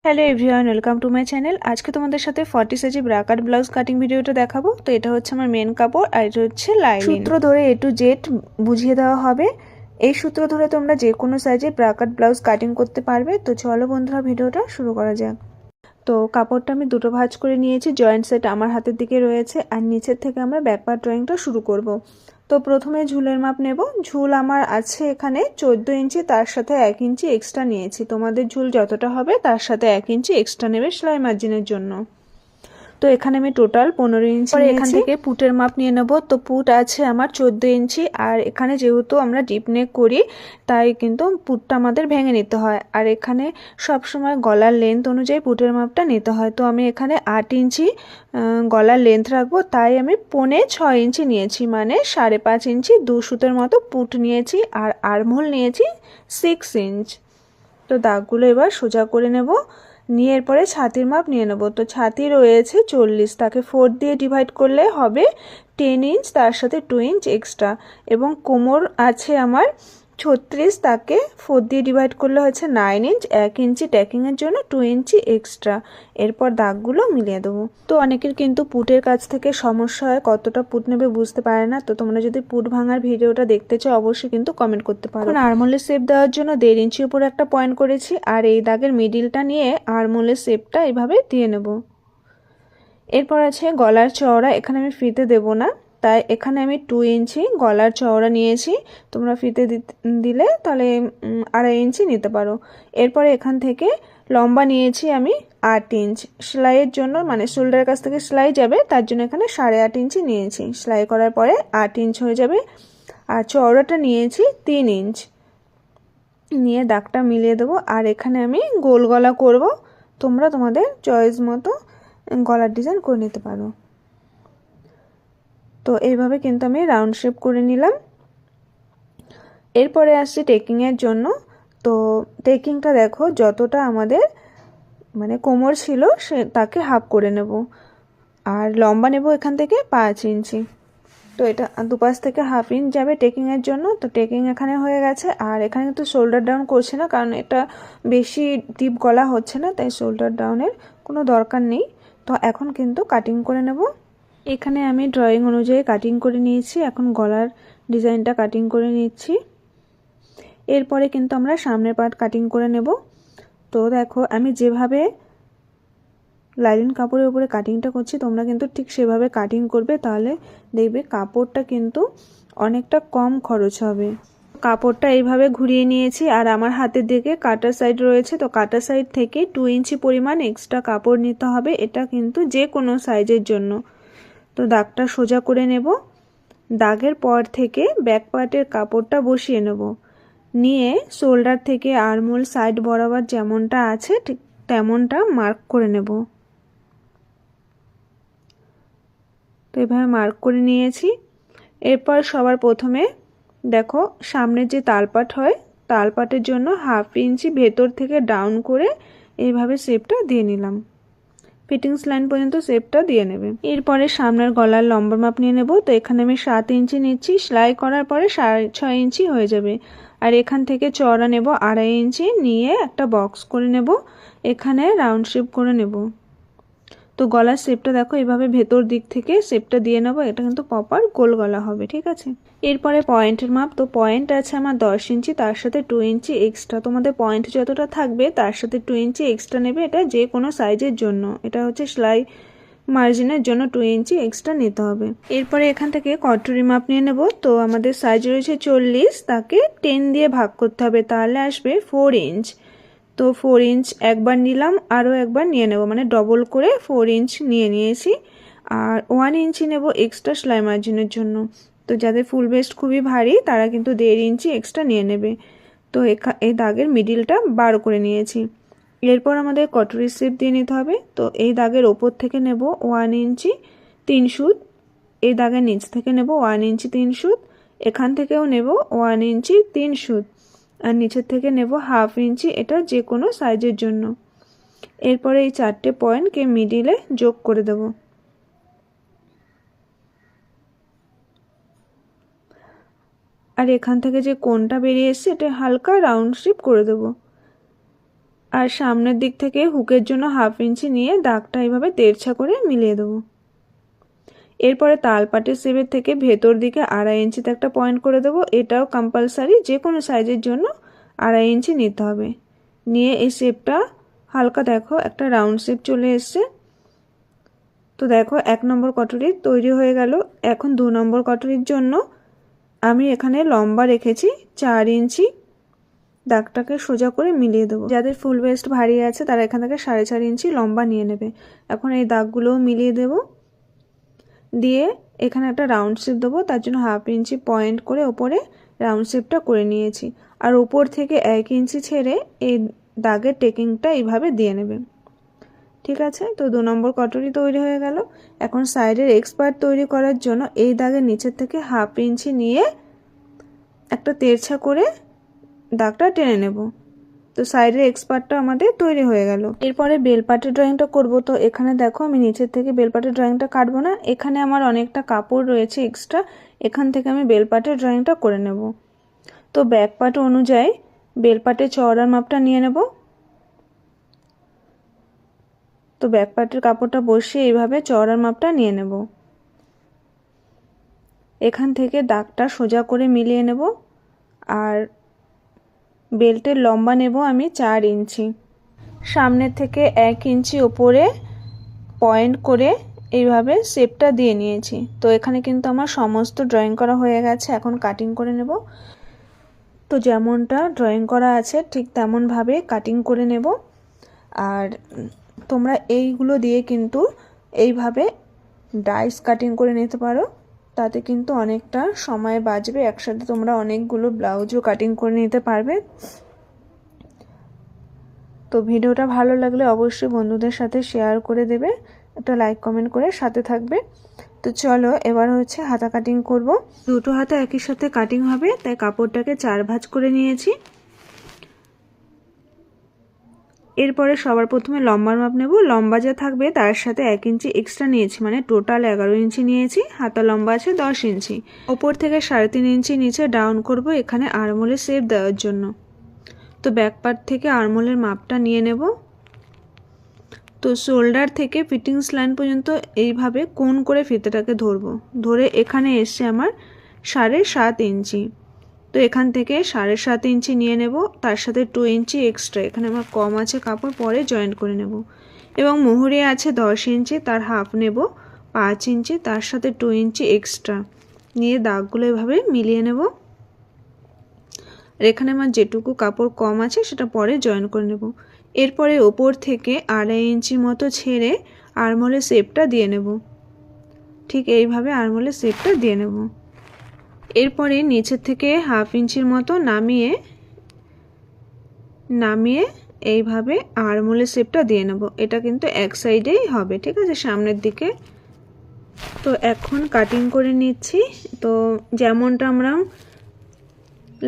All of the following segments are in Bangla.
Hello everyone, welcome to my channel. আজকে তোমাদের সাথে 40 সাইজে ব্রাকাট ব্লাউজ কাটিং ভিডিওটা দেখাবো। তো এটা হচ্ছে আমার মেন কাপড় আর এটা হচ্ছে লাইনিং। সূত্র ধরে A to Z বুঝিয়ে দেওয়া হবে। এই সূত্র ধরে তোমরা যে কোনো সাইজে ব্রাকাট ব্লাউজ কাটিং করতে পারবে। তো চলো বন্ধুরা, ভিডিওটা শুরু করা যাক। তো কাপড়টা আমি দুটো ভাঁজ করে নিয়েছি, জয়েন্ট সেট আমার হাতের দিকে রয়েছে আর নিচের থেকে আমরা ব্যাক পার্ট ড্রয়িংটা শুরু করব। তো প্রথমে ঝুলের মাপ নেব। ঝুল আমার আছে এখানে 14 ইঞ্চি, তার সাথে 1 ইঞ্চি এক্সট্রা নিয়েছি। তোমাদের ঝুল যতটা হবে তার সাথে 1 ইঞ্চি এক্সট্রা নেবে সেলাই মার্জিনের জন্য। তো এখানে আমি টোটাল 15 ইঞ্চি নিয়েছি। এখান থেকে পুটের মাপ নিয়ে নেব। তো পুট আছে আমার 14 ইঞ্চি, আর এখানে যেহেতু আমরা ডিপ নেক করি তাই কিন্তু পুটটা আমাদের ভেঙে নিতে হয়। আর এখানে সব সময় গলার লেন্থ অনুযায়ী পুটের মাপটা নিতে হয়। তো আমি এখানে 8 ইঞ্চি গলার লেন্থ রাখবো, তাই আমি 6.25 ইঞ্চি নিয়েছি, মানে 5.5 ইঞ্চি 2 সুতের মতো পুট নিয়েছি। আর আর্মহোল নিয়েছি 6 ইঞ্চ। তো দাগগুলো এবার সোজা করে নেব। নিয়ে এরপরে ছাতির মাপ নিয়ে নেব। তো ছাতি রয়েছে 40, তাকে 4 দিয়ে ডিভাইড করলে হবে 10 ইঞ্চ, তার সাথে 2 ইঞ্চ এক্সট্রা। এবং কোমর আছে আমার 36, তাকে 4 দিয়ে ডিভাইড করলে হচ্ছে 9 ইঞ্চ, 1 ইঞ্চি ট্যাকিংয়ের জন্য 2 ইঞ্চি এক্সট্রা। এরপর দাগগুলো মিলিয়ে দেবো। তো অনেকের কিন্তু পুটের কাছ থেকে সমস্যা হয়, কতটা পুট নেবে বুঝতে পারে না। তো তোমরা যদি পুট ভাঙার ভিডিওটা দেখতে চাও অবশ্যই কিন্তু কমেন্ট করতে পারো। আর্মহোলের শেপ দেওয়ার জন্য 1.5 ইঞ্চি উপরে একটা পয়েন্ট করেছি, আর এই দাগের মিডিলটা নিয়ে আর্মহোলের শেপটা এইভাবে দিয়ে নেব। এরপর আছে গলার চওড়া। এখানে আমি ফিতে দেব না, তাই এখানে আমি 2 ইঞ্চি গলার চওড়া নিয়েছি। তোমরা ফিতে দিলে তাহলে 2.5 ইঞ্চি নিতে পারো। এরপরে এখান থেকে লম্বা নিয়েছি আমি 8 ইঞ্চ। সেলাইয়ের জন্য, মানে শোল্ডারের কাছ থেকে সেলাই যাবে, তার জন্য এখানে 8.5 ইঞ্চি নিয়েছি। সেলাই করার পরে 8 ইঞ্চ হয়ে যাবে। আর চওড়াটা নিয়েছি 3 ইঞ্চ। নিয়ে দাগটা মিলিয়ে দেবো। আর এখানে আমি গোল গলা করব। তোমরা তোমাদের চয়েস মতো গলার ডিজাইন করে নিতে পারো। তো এইভাবে কিন্তু আমি রাউন্ড শেপ করে নিলাম। এরপরে আসছি টেকিংয়ের জন্য। তো টেকিংটা দেখো, যতটা আমাদের মানে কোমর ছিল সে তাকে হাফ করে নেব। আর লম্বা নেব এখান থেকে 5 ইঞ্চি। তো এটা দুপাশ থেকে হাফ ইঞ্চ যাবে টেকিংয়ের জন্য। তো টেকিং এখানে হয়ে গেছে। আর এখানে কিন্তু শোল্ডার ডাউন করছে না, কারণ এটা বেশি ডিপ গলা হচ্ছে না, তাই শোল্ডার ডাউনের কোনো দরকার নেই। তো এখন কিন্তু কাটিং করে নেব। এখানে আমি ড্রয়িং অনুযায়ী কাটিং করে নিয়েছি। এখন গলার ডিজাইনটা কাটিং করে নিচ্ছি। এরপরে কিন্তু আমরা সামনের পার্ট কাটিং করে নেব। তো দেখো, আমি যেভাবে লাইলিন কাপড়ের উপরে কাটিংটা করছি তোমরা কিন্তু ঠিক সেভাবে কাটিং করবে, তাহলে দেখবে কাপড়টা কিন্তু অনেকটা কম খরচ হবে। কাপড়টা এইভাবে ঘুরিয়ে নিয়েছি, আর আমার হাতের দিকে কাটার সাইড রয়েছে। তো কাটার সাইড থেকে 2 ইঞ্চি পরিমাণ এক্সট্রা কাপড় নিতে হবে। এটা কিন্তু যে কোনো সাইজের জন্য। তো দাগটা সোজা করে নেব। দাগের পর থেকে ব্যাক পার্টের কাপড়টা বসিয়ে নেব। নিয়ে শোল্ডার থেকে আর্মহোল সাইড বরাবর যেমনটা আছে ঠিক তেমনটা মার্ক করে নেব। তো এভাবে মার্ক করে নিয়েছি। এরপর সবার প্রথমে দেখো, সামনের যে তালপাট হয়, তালপাটের জন্য হাফ ইঞ্চি ভেতর থেকে ডাউন করে এইভাবে শেপটা দিয়ে নিলাম। ফিটিংস লাইন পর্যন্ত শেপটা দিয়ে নেবে। এরপরে সামনের গলার লম্বা মাপ নিয়ে নেব। তো এখানে আমি 7 ইঞ্চি নিচ্ছি। সেলাই করার পরে 6.5 ইঞ্চি হয়ে যাবে। আর এখান থেকে চওড়া নেব 2.5 ইঞ্চি, নিয়ে একটা বক্স করে নেব। এখানে রাউন্ড শেপ করে নেব। তো গলার শেপটা দেখো, এভাবে ভেতর দিক থেকে শেপটা দিয়ে নেব। এটা কিন্তু প্রপার গোল গলা হবে, ঠিক আছে। এরপরে পয়েন্টের মাপ। তো পয়েন্ট আছে আমার 10 ইঞ্চি, তার সাথে 2 ইঞ্চি এক্সট্রা। তোমাদের পয়েন্ট যতটা থাকবে তার সাথে 2 ইঞ্চি এক্সট্রা নেবে। এটা যে কোনো সাইজের জন্য। এটা হচ্ছে সেলাই মার্জিনের জন্য 2 ইঞ্চি এক্সট্রা নিতে হবে। এরপরে এখান থেকে কটুরি মাপ নিয়ে নেব। তো আমাদের সাইজ রয়েছে 40, তাকে 10 দিয়ে ভাগ করতে হবে, তাহলে আসবে 4 ইঞ্চ। তো 4 ইঞ্চ একবার নিলাম, আরও একবার নিয়ে নেব, মানে ডবল করে 4 ইঞ্চ নিয়ে নিয়েছি। আর 1 ইঞ্চি নেব এক্সট্রা সেলাই মার্জিনের জন্য। তো যাদের ফুল বেস্ট খুবই ভারী তারা কিন্তু 1.5 ইঞ্চি এক্সট্রা নিয়ে নেবে। তো এই দাগের মিডিলটা 12 করে নিয়েছি। এরপর আমাদের কটুরি শেপ দিয়ে নিতে হবে। তো এই দাগের ওপর থেকে নেব 1 ইঞ্চি 3 সুত। এই দাগের নিচ থেকে নেব 1 ইঞ্চি 3 সুত। এখান থেকেও নেব 1 ইঞ্চি 3 সুত। আর নিচের থেকে নেব হাফ ইঞ্চি। এটা যে কোনো সাইজের জন্য। এরপরে এই 4টে পয়েন্টকে মিডিলে যোগ করে দেব। আর এখান থেকে যে কোণটা বেরিয়ে এসছে এটা হালকা রাউন্ড শেপ করে দেব। আর সামনের দিক থেকে হুকের জন্য 1/2 ইঞ্চি নিয়ে দাগটা এইভাবে তেরছা করে মিলিয়ে দেবো। এরপরে তালপাটের শেপের থেকে ভেতর দিকে 2.5 ইঞ্চিতে একটা পয়েন্ট করে দেবো। এটাও কম্পালসারি, যে কোনো সাইজের জন্য 2.5 ইঞ্চি নিতে হবে। নিয়ে এই শেপটা হালকা দেখো একটা রাউন্ড শেপ চলে এসছে। তো দেখো 1 নম্বর কটরি তৈরি হয়ে গেল। এখন 2 নম্বর কটরির জন্য আমি এখানে লম্বা রেখেছি 4 ইঞ্চি, দাগটাকে সোজা করে মিলিয়ে দেবো। যাদের ফুল ওয়েস্ট ভারী আছে তারা এখান থেকে 4.5 ইঞ্চি লম্বা নিয়ে নেবে। এখন এই দাগগুলোও মিলিয়ে দেবো, দিয়ে এখানে একটা রাউন্ড শেপ দেবো। তার জন্য 1/2 ইঞ্চি পয়েন্ট করে ওপরে রাউন্ড শেপটা করে নিয়েছি। আর উপর থেকে 1 ইঞ্চি ছেড়ে এই দাগের টেকিংটা এইভাবে দিয়ে নেবে। ঠিক আছে, তো 2 নম্বর কটরি তৈরি হয়ে গেল। এখন সাইডের এক্সপার্ট তৈরি করার জন্য এই দাগের নিচের থেকে 1/2 ইঞ্চি নিয়ে একটা তেরছা করে দাগটা টেনে নেব। তো সাইডের এক্সপার্টটা আমাদের তৈরি হয়ে গেল। এরপরে বেলপাটের ড্রয়িংটা করব। তো এখানে দেখো আমি নিচের থেকে বেলপাটের ড্রয়িংটা কাটবো না, এখানে আমার অনেকটা কাপড় রয়েছে এক্সট্রা, এখান থেকে আমি বেলপাটের ড্রয়িংটা করে নেব। তো ব্যাক পার্ট অনুযায়ী বেলপাটের চওড়ার মাপটা নিয়ে নেব। তো ব্যাক পার্টের কাপড়টা বসিয়ে এইভাবে চওড়ার মাপটা নিয়ে নেব। এখান থেকে দাগটা সোজা করে মিলিয়ে নেব। আর বেল্টের লম্বা নেব আমি 4 ইঞ্চি। সামনের থেকে 1 ইঞ্চি ওপরে পয়েন্ট করে এইভাবে শেপটা দিয়ে নিয়েছি। তো এখানে কিন্তু আমার সমস্ত ড্রয়িং করা হয়ে গেছে। এখন কাটিং করে নেব। তো যেমনটা ড্রয়িং করা আছে ঠিক তেমনভাবে কাটিং করে নেব। আর তোমরা এইগুলো দিয়ে কিন্তু এইভাবে ডাইস কাটিং করে নিতে পারো, তাতে কিন্তু অনেকটা সময় বাঁচবে। একসাথে তোমরা অনেকগুলো ব্লাউজও কাটিং করে নিতে পারবে। তো ভিডিওটা ভালো লাগলে অবশ্যই বন্ধুদের সাথে শেয়ার করে দেবে, একটা লাইক কমেন্ট করে সাথে থাকবে। তো চলো এবার হচ্ছে হাতা কাটিং করব। দুটো হাতা একই সাথে কাটিং হবে, তাই কাপড়টাকে 4 ভাঁজ করে নিয়েছি। এরপরে সবার প্রথমে লম্বার মাপ নেব। লম্বা যা থাকবে তার সাথে 1 ইঞ্চি এক্সট্রা নিয়েছি, মানে টোটাল 11 ইঞ্চি নিয়েছি। হাতা লম্বা আছে 10 ইঞ্চি। ওপর থেকে 3.5 ইঞ্চি নিচে ডাউন করব এখানে আর্মহোলের শেপ দেওয়ার জন্য। তো ব্যাক পার্ট থেকে আর্মহোলের মাপটা নিয়ে নেব। তো শোল্ডার থেকে ফিটিংস লাইন পর্যন্ত এইভাবে কোণ করে ফিতেটাকে ধরবো। ধরে এখানে এসছে আমার 7.5 ইঞ্চি। তো এখান থেকে 7.5 ইঞ্চি নিয়ে নেব, তার সাথে 2 ইঞ্চি এক্সট্রা, এখানে আমার কম আছে কাপড়, পরে জয়েন্ট করে নেব। এবং মোহরে আছে 10 ইঞ্চি, তার হাফ নেব 5 ইঞ্চি, তার সাথে 2 ইঞ্চি এক্সট্রা নিয়ে দাগগুলো এভাবে মিলিয়ে নেব। আর এখানে আমার যেটুকু কাপড় কম আছে সেটা পরে জয়েন করে নেব। এরপরে ওপর থেকে 2.5 ইঞ্চি মতো ছেড়ে আর্মহোলের শেপটা দিয়ে নেব। ঠিক এইভাবে আর্মহোলের শেপটা দিয়ে নেব। এরপরে নিচের থেকে 1/2 ইঞ্চির মতো নামিয়ে এইভাবে আর্মহোলের শেপটা দিয়ে নেব। এটা কিন্তু এক সাইডেই হবে, ঠিক আছে, সামনের দিকে। তো এখন কাটিং করে নিচ্ছি। তো যেমনটা আমরা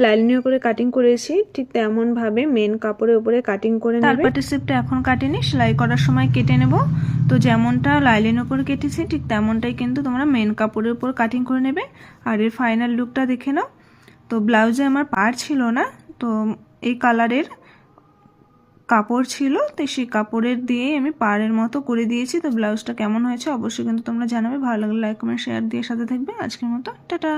লাইনিং করে কাটিং করেছি ঠিক তেমন ভাবে মেন কাপড়ের উপরে কাটিং করে নেবে। তালপাটের শেপটা এখন কাটিনি, সেলাই করার সময় কেটে নেব। তো যেমনটা লাইনিং করে কেটেছি ঠিক তেমনটাই কিন্তু তোমরা মেন কাপড়ের উপর কাটিং করে নেবে। আর এর ফাইনাল লুকটা দেখে নাও। তো ব্লাউজে আমার পাড় ছিল না, তো এই কালারের কাপড় ছিল, তো সেই কাপড়ের দিয়ে আমি পাড়ের মতো করে দিয়েছি। তো ব্লাউজটা কেমন হয়েছে অবশ্যই কিন্তু তোমরা জানাবে। ভালো লাগলে লাইক কমেন্ট শেয়ার দিয়ে সাথে থাকবে। আজকের মতো টাটা।